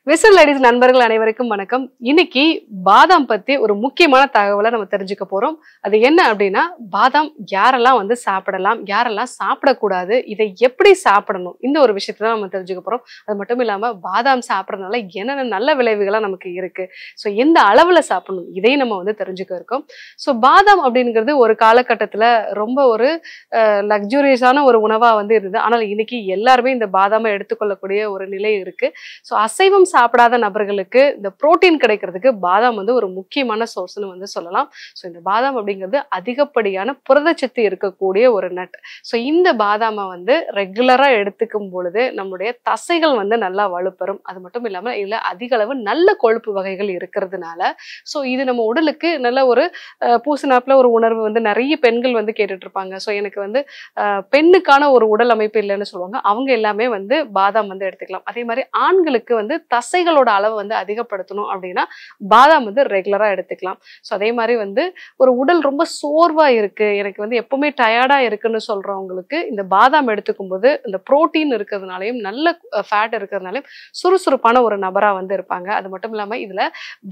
Whistle ladies நண்பர்கள் அனைவருக்கும் வணக்கம். இன்னைக்கு பாதாம் பத்தி ஒரு முக்கியமான தகவலை நம்ம தெரிஞ்சுக்க போறோம். அது என்ன அப்படின்னா, பாதாம் யாரெல்லாம் சாப்பிடலாம், யாரெல்லாம் சாப்பிடக்கூடாது, இதை எப்படி சாப்பிடணும், இந்த ஒரு விஷயத்தை தான் நம்ம தெரிஞ்சுக்க போறோம். அது மட்டும் இல்லாம பாதாம் சாப்பிடறதுனால என்னென்ன நல்ல விளைவுகளா நமக்கு இருக்கு, ஸோ எந்த அளவுல சாப்பிடணும், இதையும் நம்ம தெரிஞ்சுக்க இருக்கோம். ஸோ பாதாம் அப்படிங்கிறது ஒரு காலகட்டத்துல ரொம்ப ஒரு லக்ஸூரியஸான ஒரு உணவா இருந்தது. ஆனால் இன்னைக்கு எல்லாருமே இந்த பாதாமை எடுத்துக்கொள்ளக்கூடிய ஒரு நிலை இருக்கு. ஸோ அசைவம் சாப்பிடாத நபர்களுக்கு இந்த புரோட்டீன் கிடைக்கிறதுக்கு பாதாம் ஒரு முக்கியமான சோர்ஸ்னு சொல்லலாம். ஸோ இந்த பாதாம் அப்படிங்கிறது அதிகப்படியான புரதச்சத்து இருக்கக்கூடிய ஒரு நட். ஸோ இந்த பாதாமை ரெகுலரா எடுத்துக்கும் பொழுது நம்மளுடைய தசைகள் நல்லா வலுப்பெறும். அது மட்டும் இல்லாம இதுல அதிக அளவு நல்ல கொழுப்பு வகைகள் இருக்கிறதுனால ஸோ இது நம்ம உடலுக்கு நல்ல ஒரு பூசணாப்புல ஒரு உணர்வு நிறைய பெண்கள் கேட்டுட்டு இருப்பாங்க. ஸோ எனக்கு பெண்ணுக்கான ஒரு உடல் அமைப்பு இல்லைன்னு சொல்லுவாங்க. அவங்க எல்லாமே பாதாம் எடுத்துக்கலாம். அதே மாதிரி ஆண்களுக்கு தசைகளோட அளவு அதிகப்படுத்தணும் அப்படின்னா பாதாம் ரெகுலரா எடுத்துக்கலாம். ஸோ அதே மாதிரி ஒரு உடல் ரொம்ப சோர்வா இருக்கு, எனக்கு எப்பவுமே டயர்டா இருக்குன்னு சொல்றவங்களுக்கு இந்த பாதாம் எடுத்துக்கும் போது இந்த புரோட்டீன் இருக்கிறதுனாலையும் நல்ல ஃபேட் இருக்கிறதுனாலையும் சுறுசுறுப்பான ஒரு நபரா இருப்பாங்க. அது மட்டும் இல்லாம இதுல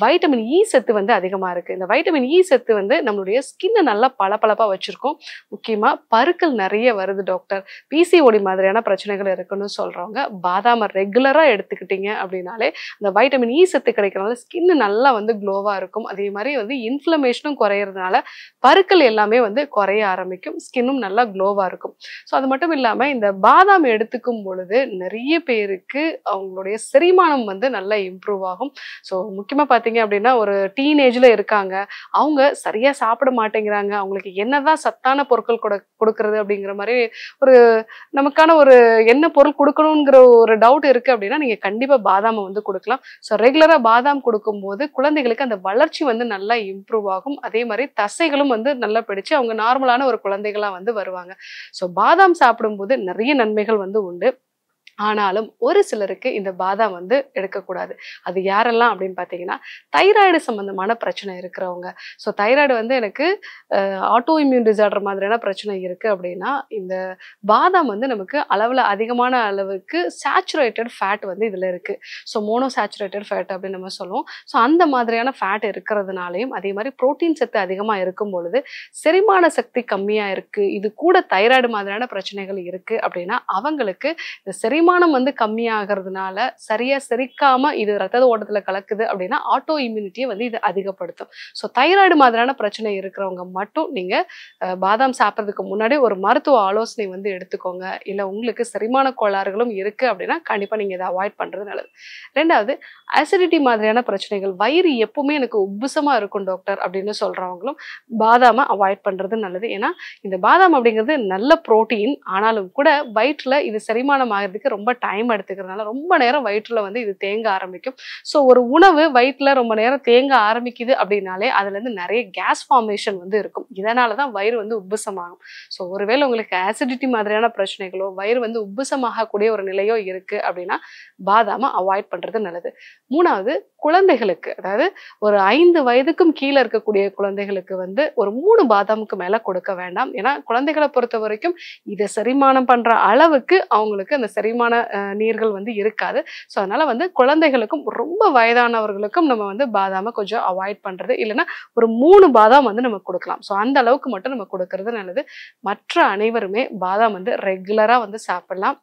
வைட்டமின் இ சத்து அதிகமா இருக்கு. இந்த வைட்டமின் இ சத்து நம்மளுடைய ஸ்கின்னை நல்லா பளபளப்பா வச்சிருக்கோம். முக்கியமா பருக்கள் நிறைய வருது டாக்டர், பிசிஓடி மாதிரியான பிரச்சனைகள் இருக்குன்னு சொல்றவங்க பாதாம ரெகுலரா எடுத்துக்கிட்டீங்க அப்படின்னாலே அந்த வைட்டமின் இ சத்து கிடைக்கிறதுனால ஸ்கின் நல்லா க்ளோவா இருக்கும். அதே மாதிரி இன்ஃப்ளமேஷனும் குறையறதுனால பருக்கள் எல்லாமே குறைய ஆரம்பிக்கும், ஸ்கின்னும் நல்லா க்ளோவா இருக்கும். ஸோ அது மட்டும் இல்லாம இந்த பாதாம் எடுத்துக்கும் பொழுது நிறைய பேருக்கு அவங்களுடைய செரிமானம் நல்லா இம்ப்ரூவ் ஆகும். ஸோ முக்கியமா பாத்தீங்க அப்படின்னா ஒரு டீனேஜ்ல இருக்காங்க, அவங்க சரியா சாப்பிட மாட்டேங்கிறாங்க, அவங்களுக்கு என்னதான் சத்தான பொருட்கள் கொடுக்கறது அப்படிங்கிற மாதிரி ஒரு நமக்கான ஒரு என்ன பொருள் கொடுக்கணுங்கிற ஒரு டவுட் இருக்கு அப்படின்னா நீங்க கண்டிப்பா பாதாம் கொடுக்கலாம். ஸோ ரெகுலரா பாதாம் கொடுக்கும்போது குழந்தைகளுக்கு அந்த வளர்ச்சி நல்லா இம்ப்ரூவ் ஆகும். அதே மாதிரி தசைகளும் நல்லா பிடிச்சு அவங்க நார்மலான ஒரு குழந்தைகளா வருவாங்க. ஸோ பாதாம் சாப்பிடும்போது நிறைய நன்மைகள் உண்டு. ஆனாலும் ஒரு சிலருக்கு இந்த பாதாம் எடுக்கக்கூடாது. அது யாரெல்லாம் அப்படின்னு பார்த்தீங்கன்னா, தைராய்டு சம்பந்தமான பிரச்சனை இருக்கிறவங்க. ஸோ தைராய்டு எனக்கு ஆட்டோ இம்யூன் டிசார்டர் மாதிரியான பிரச்சனை இருக்கு அப்படின்னா இந்த பாதாம் நமக்கு அளவில் அதிகமான அளவுக்கு சேச்சுரேட்டட் ஃபேட் இதுல இருக்கு. ஸோ மோனோசேச்சுரேட்டட் ஃபேட் அப்படின்னு நம்ம சொல்லுவோம். ஸோ அந்த மாதிரியான ஃபேட் இருக்கிறதுனாலையும் அதே மாதிரி புரோட்டீன் சத்து அதிகமாக இருக்கும் பொழுது செரிமான சக்தி கம்மியாக இருக்கு, இது கூட தைராய்டு மாதிரியான பிரச்சனைகள் இருக்கு அப்படின்னா அவங்களுக்கு இந்த செரிமானம் கம்மியாகிறதுனால சரியா செரிக்காம இது ரத்த ஓட்டத்துல கலக்குது அப்படின்னா ஆட்டோ இம்யூனிட்டியை இது அதிகப்படுத்தும். ஸோ தைராய்டு மாதிரியான பிரச்சனை இருக்கிறவங்க மட்டும் நீங்க பாதாம் சாப்பிட்றதுக்கு முன்னாடி ஒரு மருத்துவ ஆலோசனை எடுத்துக்கோங்க. இல்லை உங்களுக்கு செரிமான கோளாறுகளும் இருக்கு அப்படின்னா கண்டிப்பா நீங்க இதை அவாய்ட் பண்றது நல்லது. ரெண்டாவது, அசிடிட்டி மாதிரியான பிரச்சனைகள், வயிறு எப்பவுமே எனக்கு உப்புசமா இருக்கும் டாக்டர் அப்படின்னு சொல்றவங்களும் பாதாமை அவாய்ட் பண்றது நல்லது. ஏன்னா இந்த பாதாம் அப்படிங்கிறது நல்ல புரோட்டீன், ஆனாலும் கூட வயிற்றுல இது செரிமானம் ஆகிறதுக்கு ரொம்ப டைம் எடுத்துக்கிறதுனால ரொம்ப நேரம் வயிற்றுல இது தேங்க ஆரம்பிக்கும். ஸோ ஒரு உணவு வயிற்றுல ரொம்ப நேரம் தேங்க ஆரம்பிக்குது அப்படின்னாலே அதுல இருந்து நிறைய கேஸ் ஃபார்மேஷன் இருக்கும். இதனாலதான் வயிறு உப்புசமாகும். ஸோ ஒருவேளை உங்களுக்கு ஆசிடிட்டி மாதிரியான பிரச்சனைகளோ வயிறு உப்புசமாகக்கூடிய ஒரு நிலையோ இருக்கு அப்படின்னா பாதாமை அவாய்ட் பண்றது நல்லது. மூணாவது, குழந்தைகளுக்கு, அதாவது ஒரு 5 வயதுக்கும் கீழே இருக்கக்கூடிய குழந்தைகளுக்கு ஒரு 3 பாதாமுக்கு மேல கொடுக்க வேண்டாம். ஏன்னா குழந்தைகளை பொறுத்த வரைக்கும் இதை செரிமானம் பண்ற அளவுக்கு அவங்களுக்கு அந்த செரிமான நீர்கள் இருக்காது. ஸோ அதனால குழந்தைகளுக்கும் ரொம்ப வயதானவர்களுக்கும் நம்ம பாதாமை கொஞ்சம் அவாய்ட் பண்றது, இல்லைன்னா ஒரு 3 பாதாம் நம்ம கொடுக்கலாம். ஸோ அந்த அளவுக்கு மட்டும் நம்ம கொடுக்கறது நல்லது. மற்ற அனைவருமே பாதாம் ரெகுலரா சாப்பிடலாம்.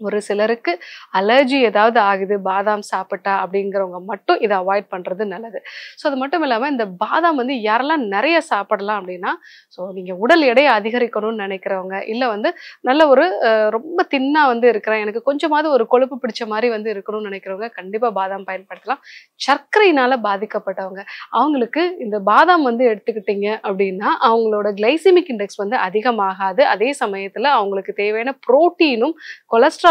ஒரு சிலருக்கு அலர்ஜி ஏதாவது ஆகுது பாதாம் சாப்பிட்டா அப்படிங்கிறவங்க மட்டும் இதை அவாய்ட் பண்றது நல்லது. ஸோ அது மட்டும் இல்லாம இந்த பாதாம் யாரெல்லாம் நிறைய சாப்பிடலாம் அப்படின்னா, ஸோ நீங்க உடல் எடையை அதிகரிக்கணும்னு நினைக்கிறவங்க, இல்லை நல்ல ஒரு ரொம்ப தின்னா இருக்கிறேன், எனக்கு கொஞ்சமாவது ஒரு கொழுப்பு பிடிச்ச மாதிரி இருக்கணும்னு நினைக்கிறவங்க கண்டிப்பா பாதாம் பயன்படுத்தலாம். சர்க்கரையினால பாதிக்கப்பட்டவங்க அவங்களுக்கு இந்த பாதாம் எடுத்துக்கிட்டீங்க அப்படின்னா அவங்களோட கிளைசிமிக் இண்டெக்ஸ் அதிகமாகாது. அதே சமயத்துல அவங்களுக்கு தேவையான புரோட்டீனும் கொலஸ்ட்ராலும்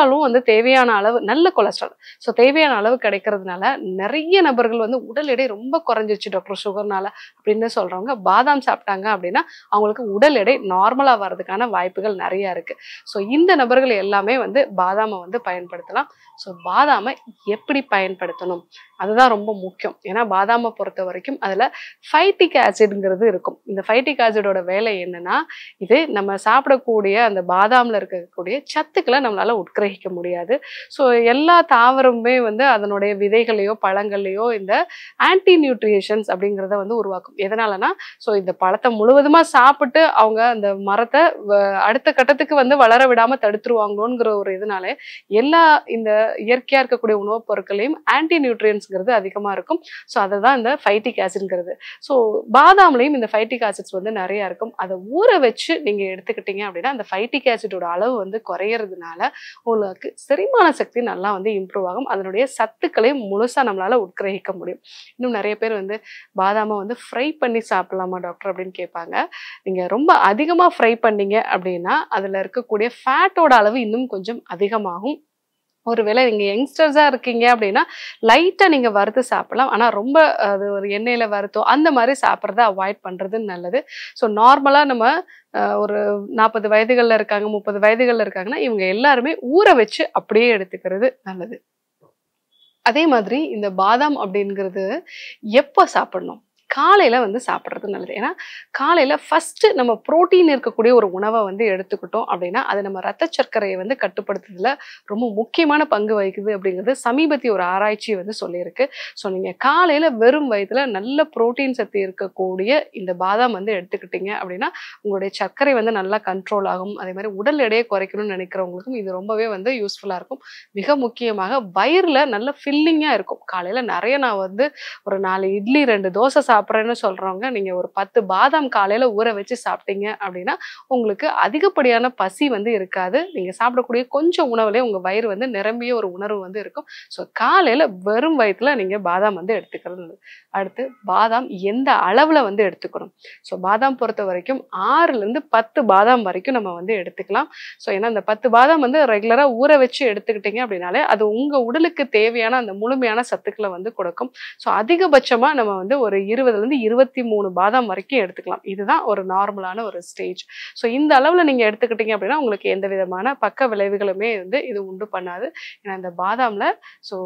தேவையான அளவு, நல்ல கொலஸ்ட்ரால் ஸோ தேவையான அளவு கிடைக்கிறதுனால நிறைய நபர்கள் உடல் எடை ரொம்ப குறைஞ்சிச்சு டாக்டர் சுகர்னால அப்படின்னு சொல்றவங்க பாதாம் சாப்பிட்டாங்க அப்படின்னா அவங்களுக்கு உடல் எடை நார்மலா வர்றதுக்கான வாய்ப்புகள் நிறைய இருக்கு. ஸோ இந்த நபர்கள் எல்லாமே பாதாமை பயன்படுத்தலாம். ஸோ பாதாமை எப்படி பயன்படுத்தணும் அதுதான் ரொம்ப முக்கியம். ஏன்னா பாதாமை பொறுத்த வரைக்கும் அதுல ஃபைட்டிக் ஆசிட்ங்கிறது இருக்கும். இந்த ஃபைட்டிக் ஆசிடோட வேலை என்னன்னா, இது நம்ம சாப்பிடக்கூடிய அந்த பாதாம்ல இருக்கக்கூடிய சத்துக்களை நம்மளால உட்கிரகிக்க முடியாது. ஸோ எல்லா தாவரமுமே வந்து அதனுடைய விதைகளையோ பழங்கள்லையோ இந்த ஆன்டி நியூட்ரிஷன்ஸ் அப்படிங்கிறத வந்து உருவாக்கும். எதனாலனா, ஸோ இந்த பழத்தை முழுவதுமா சாப்பிட்டு அவங்க அந்த மரத்தை அடுத்த கட்டத்துக்கு வந்து வளர விடாம தடுத்துருவாங்களோங்கிற ஒரு இதனால எல்லா இந்த இயற்கையா இருக்கக்கூடிய உணவுப் பொருட்களையும் ஆன்டி நியூட்ரியன்ஸ்ங்கிறது அதிகமா இருக்கும். ஸோ அதுதான் இந்த ஃபைட்டிக் ஆசிட்ங்கிறது. ஸோ பாதாம்லையும் இந்த ஃபைட்டிக் ஆசிட்ஸ் வந்து நிறைய இருக்கும். அதை ஊற வச்சு நீங்க எடுத்துக்கிட்டீங்க அப்படின்னா அந்த ஃபைட்டிக் ஆசிடோட அளவு வந்து குறையறதுனால உங்களுக்கு செரிமான சக்தி நல்லா வந்து இம்ப்ரூவ் ஆகும். அதனுடைய சத்துக்களையும் முழுசா நம்மளால உட்கிரகிக்க முடியும். இன்னும் நிறைய பேர் வந்து பாதாமை வந்து ஃப்ரை பண்ணி சாப்பிடலாமா டாக்டர் அப்படின்னு கேட்பாங்க. நீங்க ரொம்ப அதிகமா ஃப்ரை பண்ணீங்க அப்படின்னா அதுல இருக்கக்கூடிய ஃபேட்டோட அளவு இன்னும் கொஞ்சம் அதிகமாகும். ஒருவேளை நீங்க யங்ஸ்டர்ஸா இருக்கீங்க அப்படின்னா லைட்டா நீங்க வறுத்து சாப்பிடலாம். ஆனா ரொம்ப அது ஒரு எண்ணெயில வறுத்தோ அந்த மாதிரி சாப்பிட்றத அவாய்ட் பண்றது நல்லது. ஸோ நார்மலா நம்ம ஒரு 40 வயதுகள்ல இருக்காங்க, 30 வயதுகள்ல இருக்காங்கன்னா இவங்க எல்லாருமே ஊற வச்சு அப்படியே எடுத்துக்கிறது நல்லது. அதே மாதிரி இந்த பாதாம் அப்படிங்கிறது எப்போ சாப்பிடணும்? காலையில வந்து சாப்பிட்றது நல்லது. ஏன்னா காலையில ஃபர்ஸ்ட் நம்ம புரோட்டீன் இருக்கக்கூடிய ஒரு உணவை வந்து எடுத்துக்கிட்டோம் அப்படின்னா அது நம்ம ரத்த சர்க்கரையை வந்து கட்டுப்படுத்துறதுல ரொம்ப முக்கியமான பங்கு வகிக்குது அப்படிங்கிறது சமீபத்திய ஒரு ஆராய்ச்சி வந்து சொல்லியிருக்கு. ஸோ நீங்க காலையில வெறும் வயிற்றுல நல்ல புரோட்டீன் சத்து இருக்கக்கூடிய இந்த பாதாம் வந்து எடுத்துக்கிட்டீங்க அப்படின்னா உங்களுடைய சர்க்கரை வந்து நல்லா கண்ட்ரோல் ஆகும். அதே மாதிரி உடல் எடையை குறைக்கணும்னு நினைக்கிறவங்களுக்கும் இது ரொம்பவே வந்து யூஸ்ஃபுல்லா இருக்கும். மிக முக்கியமாக வயிறுல நல்ல ஃபில்லிங்கா இருக்கும். காலையில நிறைய நான் வந்து ஒரு 4 இட்லி 2 தோசை சாப்பிட்றேன்னு சொல்றவங்க நீங்க ஒரு 10 பாதாம் காலையில ஊற வச்சு சாப்பிட்டீங்க அப்படின்னா உங்களுக்கு அதிகப்படியான பசி வந்து இருக்காது. நீங்க சாப்பிடக்கூடிய கொஞ்சம் உணவுலேயே உங்க வயிறு வந்து நிரம்பிய ஒரு உணர்வு வந்து இருக்கும். ஸோ காலையில வெறும் வயிற்றுல நீங்க பாதாம் வந்து எடுத்துக்கிறது. அடுத்து பாதாம் எந்த அளவுல வந்து எடுத்துக்கணும்? ஸோ பாதாம் பொறுத்த வரைக்கும் 6லேருந்து 10 பாதாம் வரைக்கும் நம்ம வந்து எடுத்துக்கலாம். ஸோ ஏன்னா இந்த 10 பாதாம் வந்து ரெகுலரா ஊற வச்சு எடுத்துக்கிட்டீங்க அப்படின்னாலே அது உங்க உடலுக்கு தேவையான அந்த முழுமையான சத்துக்களை வந்து கொடுக்கும். ஸோ அதிகபட்சமா நம்ம வந்து ஒரு 20லேருந்து 23 பாதாம் வரைக்கும் எடுத்துக்கலாம். இதுதான் ஒரு நார்மலான ஒரு ஸ்டேஜ். ஸோ இந்த அளவுல நீங்க எடுத்துக்கிட்டீங்க அப்படின்னா உங்களுக்கு எந்த விதமான பக்க விளைவுகளுமே வந்து இது உண்டு பண்ணாது. ஏன்னா இந்த பாதாம்ல ஸோ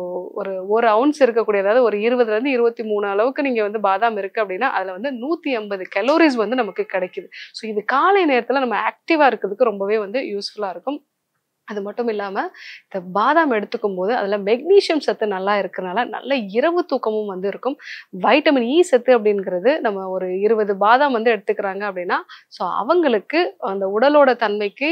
ஒரு அவுன்ஸ் இருக்கக்கூடிய அதாவது ஒரு 20லேருந்து 23 அளவுக்கு நீங்க வந்து பாதாம் இருக்கு அப்படின்னா அதுல வந்து 150 கலோரிஸ் வந்து நமக்கு கிடைக்குது. ஸோ இது காலை நேரத்துல நம்ம ஆக்டிவா இருக்கிறதுக்கு ரொம்பவே வந்து யூஸ்ஃபுல்லா இருக்கும். அது மட்டும் இல்லாம இந்த பாதாம் எடுத்துக்கும் போது அதுல மெக்னீசியம் சத்து நல்லா இருக்கறனால நல்ல இரவு தூக்கமும் வந்து இருக்கும். வைட்டமின் இ சத்து அப்படிங்கிறது நம்ம ஒரு 20 பாதாம் வந்து எடுத்துக்கிறாங்க அப்படின்னா ஸோ அவங்களுக்கு அந்த உடலோட தன்மைக்கு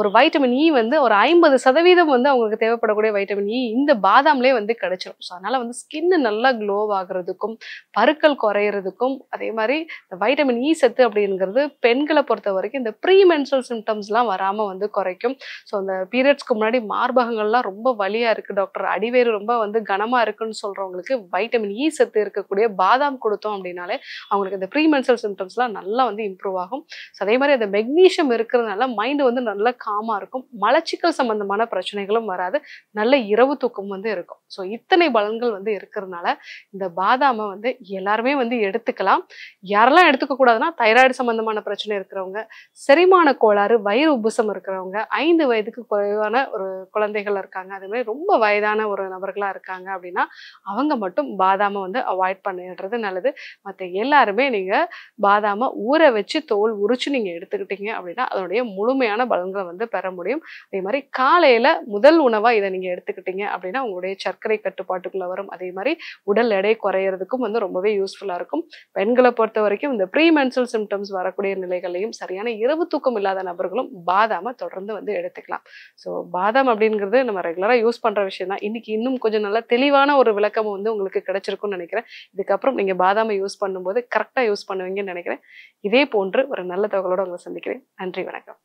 ஒரு வைட்டமின் இ வந்து ஒரு 50% வந்து அவங்களுக்கு தேவைப்படக்கூடிய வைட்டமின் இ இந்த பாதாம்லேயே வந்து கிடைச்சிடும். ஸோ அதனால வந்து ஸ்கின் நல்லா க்ளோ ஆகுறதுக்கும் பருக்கள் குறையிறதுக்கும் அதே மாதிரி இந்த வைட்டமின் இ சத்து அப்படிங்கிறது பெண்களை பொறுத்த வரைக்கும் இந்த ப்ரீ மென்ஸ்ட்ரல் சிம்டம்ஸ்லாம் வராம வந்து குறைக்கும். ஸோ அந்த பீரியட்ஸ்க்கு முன்னாடி மார்பகங்கள்லாம் ரொம்ப வலியா இருக்கு டாக்டர், அடிவேறு ரொம்ப வந்து கனமா இருக்குன்னு சொல்றவங்களுக்கு வைட்டமின் இ சத்து இருக்கக்கூடிய பாதாம் கொடுத்தோம் அப்படின்னாலே அவங்களுக்கு இந்த ப்ரீ மென்ஸ்ட்ரல் சிம்டம்ஸ்லாம் நல்லா வந்து இம்ப்ரூவ் ஆகும். ஸோ அதே மாதிரி அந்த மெக்னீஷியம் இருக்கிறதுனால மைண்ட் வந்து நல்லா காமா இருக்கும். மலச்சிக்கல் சம்பந்தமான பிரச்சனைகளும் வராது. நல்ல இரவு தூக்கம் வந்து இருக்கும். ஸோ இத்தனை பலன்கள் வந்து இருக்கிறதுனால இந்த பாதாமை வந்து எல்லாருமே வந்து எடுத்துக்கலாம். யாரெல்லாம் எடுத்துக்க கூடாதுன்னா தைராய்டு சம்பந்தமான பிரச்சனை இருக்கிறவங்க, செரிமான கோளாறு வயிறு உப்புசம் இருக்கிறவங்க, 5 வயதுக்கு குறைவான ஒரு குழந்தைகள் இருக்காங்க, அதே மாதிரி ரொம்ப வயதான ஒரு நபர்களா இருக்காங்க அப்படின்னா அவங்க மட்டும் பாதாமை வந்து அவாய்ட் பண்ணிடுறது நல்லது. மற்ற எல்லாருமே நீங்க பாதாமை ஊற வச்சு தோல் உரிச்சு நீங்க எடுத்துக்கிட்டீங்க அப்படின்னா அதனுடைய முழுமையான பலன்களை வந்து பெற முடியும். அதே மாதிரி காலையில முதல் உணவா இதை நீங்க எடுத்துக்கிட்டீங்க அப்படின்னா உங்களுடைய சர்க்கரை கட்டுப்பாட்டுக்குள்ள வரும். அதே மாதிரி உடல் எடை குறையறதுக்கும் வந்து ரொம்பவே யூஸ்ஃபுல்லா இருக்கும். பெண்களை பொறுத்த வரைக்கும் இந்த ப்ரீ மென்ஸ்ட்ரல் சிம்டம்ஸ் வரக்கூடிய நிலைகளையும் சரியான இரவு தூக்கம் இல்லாத நபர்களும் பாதாமை தொடர்ந்து வந்து எடுத்துக்கலாம். ஸோ பாதாம் அப்படிங்கிறது நம்ம ரெகுலராக யூஸ் பண்ணுற விஷயம் தான். இன்னைக்கு இன்னும் கொஞ்சம் நல்லா தெளிவான ஒரு விளக்கம் வந்து உங்களுக்கு கிடைச்சிருக்கும்னு நினைக்கிறேன். இதுக்கப்புறம் நீங்கள் பாதாமை யூஸ் பண்ணும்போது கரெக்டாக யூஸ் பண்ணுவீங்கன்னு நினைக்கிறேன். இதே போன்று ஒரு நல்ல தகவலோடு உங்களை சந்திக்கிறேன். நன்றி, வணக்கம்.